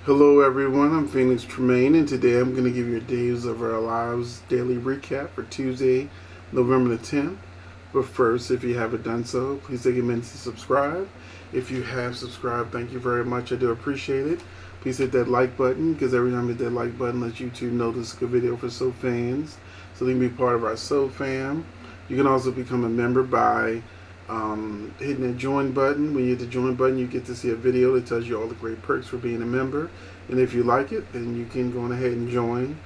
Hello everyone, I'm Phoenix Tremayne, and today I'm going to give you a Days of Our Lives daily recap for Tuesday, November the 10th. But first, if you haven't done so, please take a minute to subscribe. If you have subscribed, thank you very much. I do appreciate it. Please hit that like button, because every time you hit that like button, lets YouTube know this is a good video for SO fans, so they can be part of our SO fam. You can also become a member by hitting that join button. When you hit the join button, you get to see a video that tells you all the great perks for being a member. And if you like it, then you can go ahead and join.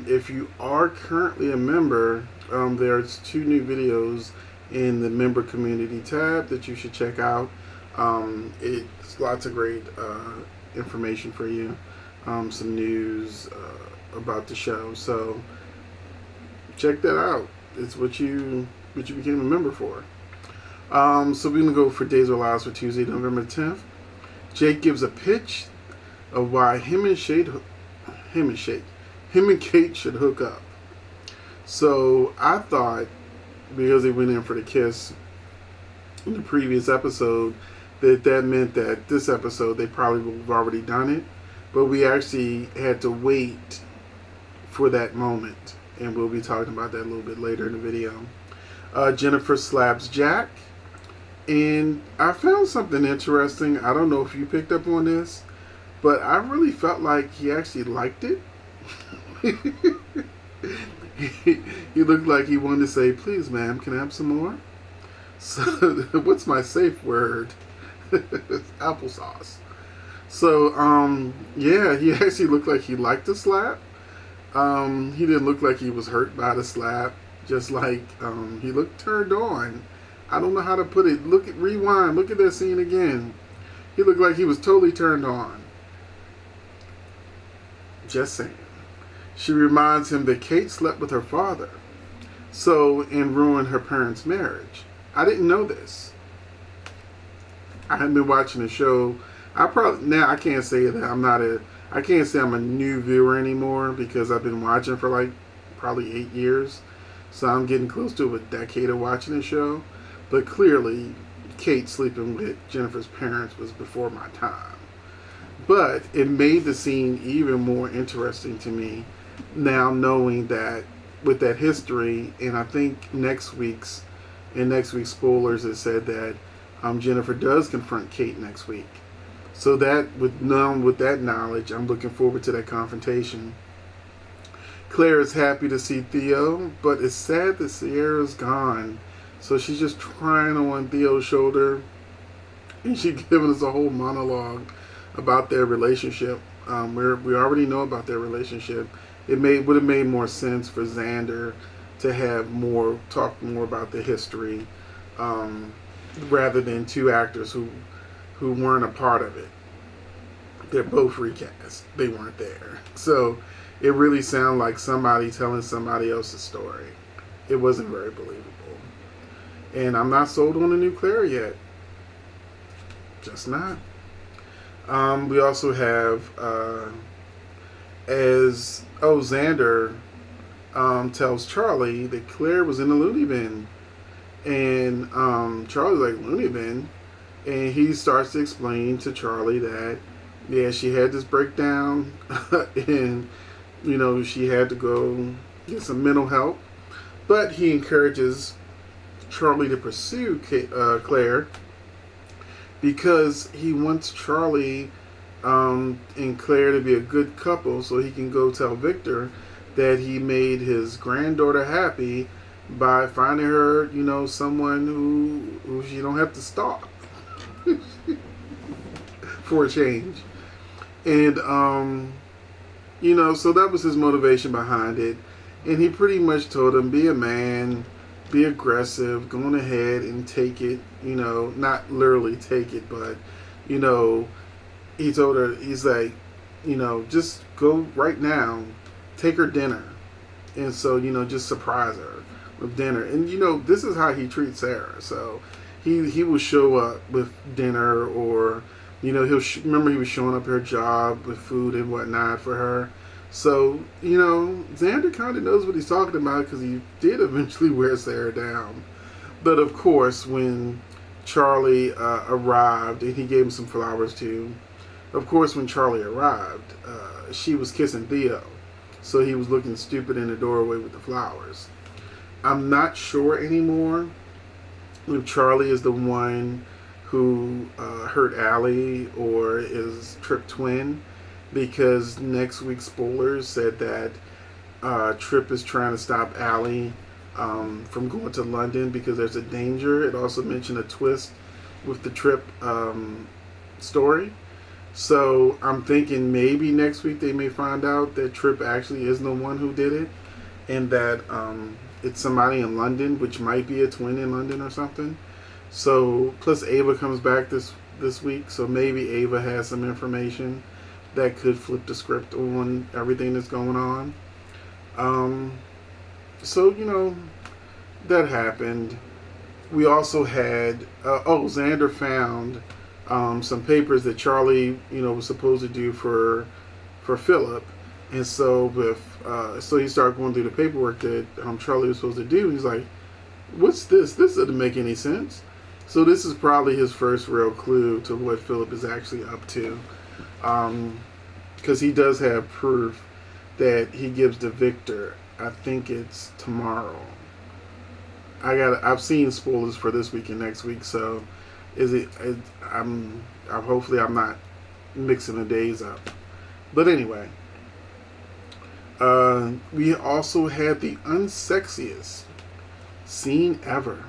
If you are currently a member, there's 2 new videos in the member community tab that you should check out. It's lots of great information for you, some news about the show. So check that out. It's what you became a member for. So we're gonna go for Days of Our Lives for Tuesday, November 10th. Jake gives a pitch of why him and Kate should hook up. So I thought, because they went in for the kiss in the previous episode, that meant that this episode they probably would have already done it, but we actually had to wait for that moment, and we'll be talking about that a little bit later in the video. Jennifer slaps Jack. And I found something interesting. I don't know if you picked up on this, but I really felt like he actually liked it. He looked like he wanted to say, "Please, ma'am, can I have some more?" So, what's my safe word? Applesauce. So, yeah, he actually looked like he liked the slap. He didn't look like he was hurt by the slap. Just like he looked turned on. I don't know how to put it. Rewind. Look at that scene again. He looked like he was totally turned on. Just saying. She reminds him that Kate slept with her father, and ruined her parents' marriage. I didn't know this. I hadn't been watching the show. I can't say that I can't say I'm a new viewer anymore, because I've been watching for like probably 8 years. So I'm getting close to a decade of watching the show. But clearly, Kate sleeping with Jennifer's parents was before my time. But it made the scene even more interesting to me now, knowing that with that history, and I think next week's spoilers, it said that Jennifer does confront Kate next week. So that with that knowledge, I'm looking forward to that confrontation. Claire is happy to see Theo, but it's sad that Sierra's gone. So she's just crying on Theo's shoulder, and she's giving us a whole monologue about their relationship. We already know about their relationship. It would have made more sense for Xander to talk more about the history, rather than 2 actors who weren't a part of it. They're both recast. They weren't there. So it really sounded like somebody telling somebody else's story. It wasn't very believable. And I'm not sold on the new Claire yet. Just not. We also have, Xander tells Charlie that Claire was in the loony bin. And Charlie's like, loony bin? And he starts to explain to Charlie that, yeah, she had this breakdown, and, she had to go get some mental help. But he encourages Charlie to pursue Claire, because he wants Charlie and Claire to be a good couple, so he can go tell Victor that he made his granddaughter happy by finding her, someone who she don't have to stalk for a change. And so that was his motivation behind it. And he pretty much told him, be a man, be aggressive, go on ahead and take it, not literally take it, but, he told her, he's like, just go right now, take her dinner. And so, just surprise her with dinner. And, this is how he treats Sarah. So he will show up with dinner, or, remember he was showing up at her job with food and whatnot for her. So, Xander kind of knows what he's talking about, because he did eventually wear Sarah down. But of course, when Charlie arrived and he gave him some flowers too, Of course, when Charlie arrived, she was kissing Theo, so he was looking stupid in the doorway with the flowers. I'm not sure anymore if Charlie is the one who hurt Allie or is Trip twin, because next week's spoilers said that Trip is trying to stop Allie from going to London because there's a danger. It also mentioned a twist with the Trip story. So I'm thinking maybe next week they may find out that Trip actually is the one who did it, and that it's somebody in London, which might be a twin in London or something. So plus Ava comes back this week, so maybe Ava has some information that could flip the script on everything that's going on. So that happened. We also had Xander found some papers that Charlie was supposed to do for Philip, and so so he started going through the paperwork that Charlie was supposed to do. He's like, "What's this? This doesn't make any sense." So this is probably his first real clue to what Philip is actually up to, because he does have proof that he gives to Victor. I think it's tomorrow. I've seen spoilers for this week and next week, so I'm hopefully I'm not mixing the days up. But anyway, we also had the unsexiest scene ever.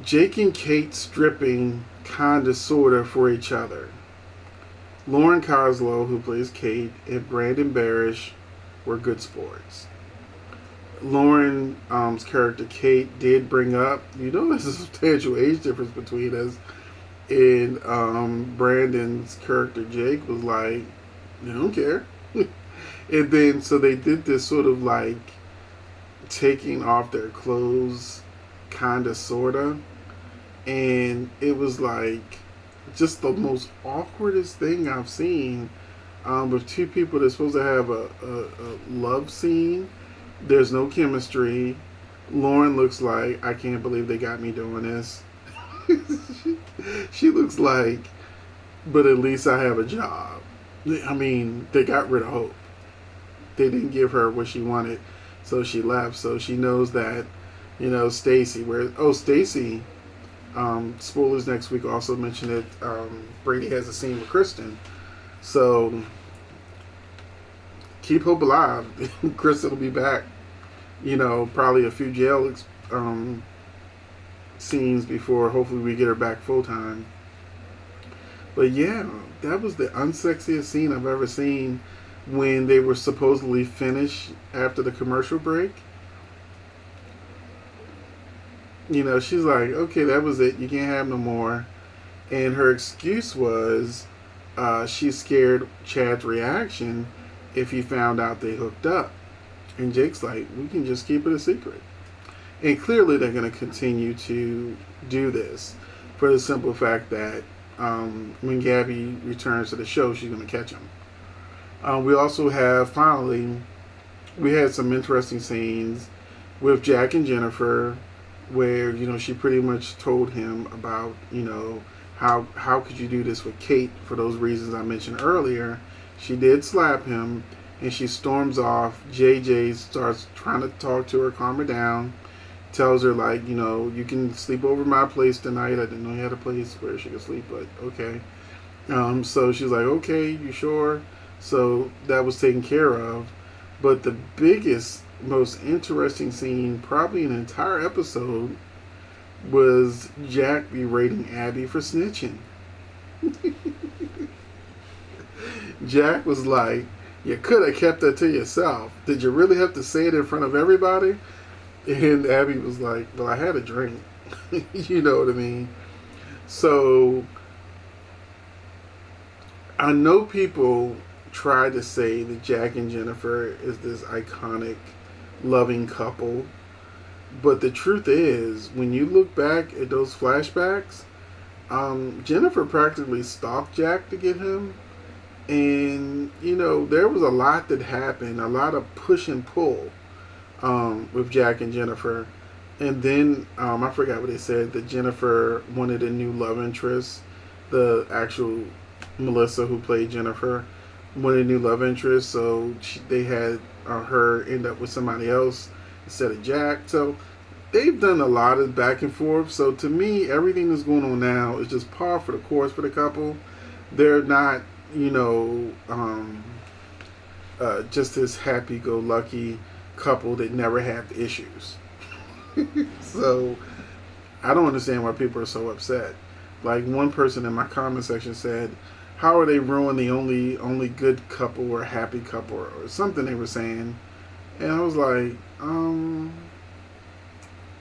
Jake and Kate stripping kinda sorta for each other. Lauren Koslow, who plays Kate, and Brandon Barish were good sports. Lauren's character Kate did bring up, there's a substantial age difference between us. And Brandon's character Jake was like, I don't care. And then so they did this sort of like taking off their clothes, kinda sorta. And it was like just the most awkwardest thing I've seen, with two people that's supposed to have a love scene. There's no chemistry. Lauren looks like, I can't believe they got me doing this. She looks like, but at least I have a job. I mean, they got rid of Hope. They didn't give her what she wanted, so she left. So she knows that, Stacy, Stacy, spoilers next week also mentioned that Brady has a scene with Kristen. So keep hope alive. Kristen will be back. Probably a few jail scenes before hopefully we get her back full time. But yeah, that was the unsexiest scene I've ever seen, when they were supposedly finished after the commercial break. She's like, okay, that was it. You can't have no more. And her excuse was she's scared Chad's reaction if he found out they hooked up. And Jake's like, we can just keep it a secret. And clearly they're going to continue to do this for the simple fact that when Gabby returns to the show, she's going to catch him. We also have, finally, we had some interesting scenes with Jack and Jennifer where, she pretty much told him about, how could you do this with Kate for those reasons I mentioned earlier. She did slap him, and she storms off. JJ starts trying to talk to her, calm her down, tells her, like, you can sleep over my place tonight. I didn't know you had a place where she could sleep, but okay. So she's like, okay, you sure? So that was taken care of. But the biggest, most interesting scene, probably in an entire episode, was Jack berating Abby for snitching. Jack was like, you could have kept that to yourself. Did you really have to say it in front of everybody? And Abby was like, well, I had a drink. You know what I mean? So I know people try to say that Jack and Jennifer is this iconic, loving couple. But the truth is, when you look back at those flashbacks, Jennifer practically stalked Jack to get him. And, there was a lot that happened, a lot of push and pull with Jack and Jennifer. And then, I forgot what they said, that Jennifer wanted a new love interest. the actual Melissa who played Jennifer, one of the new love interests. So they had her end up with somebody else instead of Jack. So they've done a lot of back and forth. So to me, everything that's going on now is just par for the course for the couple. They're not, just this happy-go-lucky couple that never have issues. So I don't understand why people are so upset. Like one person in my comment section said, "How are they ruining the only good couple or happy couple or something?" They were saying, and I was like,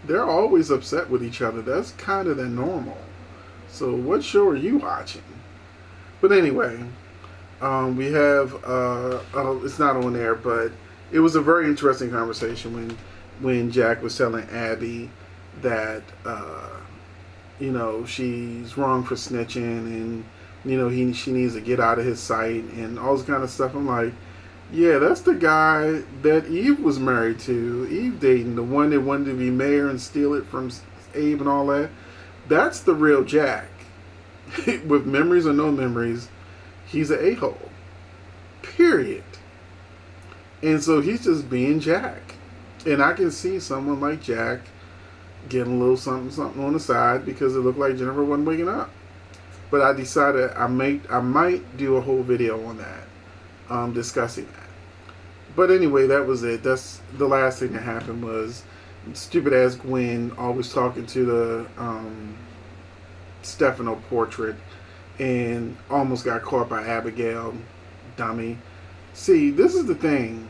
they're always upset with each other. That's kind of their normal. So what show are you watching? But anyway, we have it's not on there, but it was a very interesting conversation when Jack was telling Abby that she's wrong for snitching, and she needs to get out of his sight and all this kind of stuff. I'm like, yeah, that's the guy that Eve was married to. Eve dating, the one that wanted to be mayor and steal it from Abe and all that. That's the real Jack. With memories or no memories, he's an a-hole. Period. And so he's just being Jack. And I can see someone like Jack getting a little something on the side because it looked like Jennifer wasn't waking up. But I decided I might do a whole video on that, discussing that. But anyway, that was it. That's the last thing that happened was stupid ass Gwen always talking to the Stefano portrait and almost got caught by Abigail, dummy. See, this is the thing.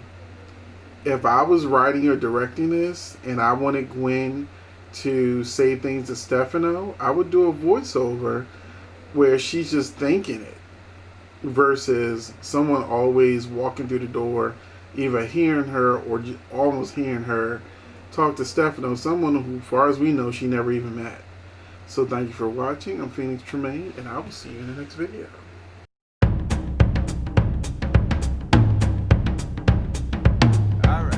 If I was writing or directing this and I wanted Gwen to say things to Stefano, I would do a voiceover where she's just thinking it versus someone always walking through the door, either hearing her or almost hearing her talk to Stefano, someone who, as far as we know, she never even met. So thank you for watching. I'm Phoenix Tremayne, and I will see you in the next video. All right.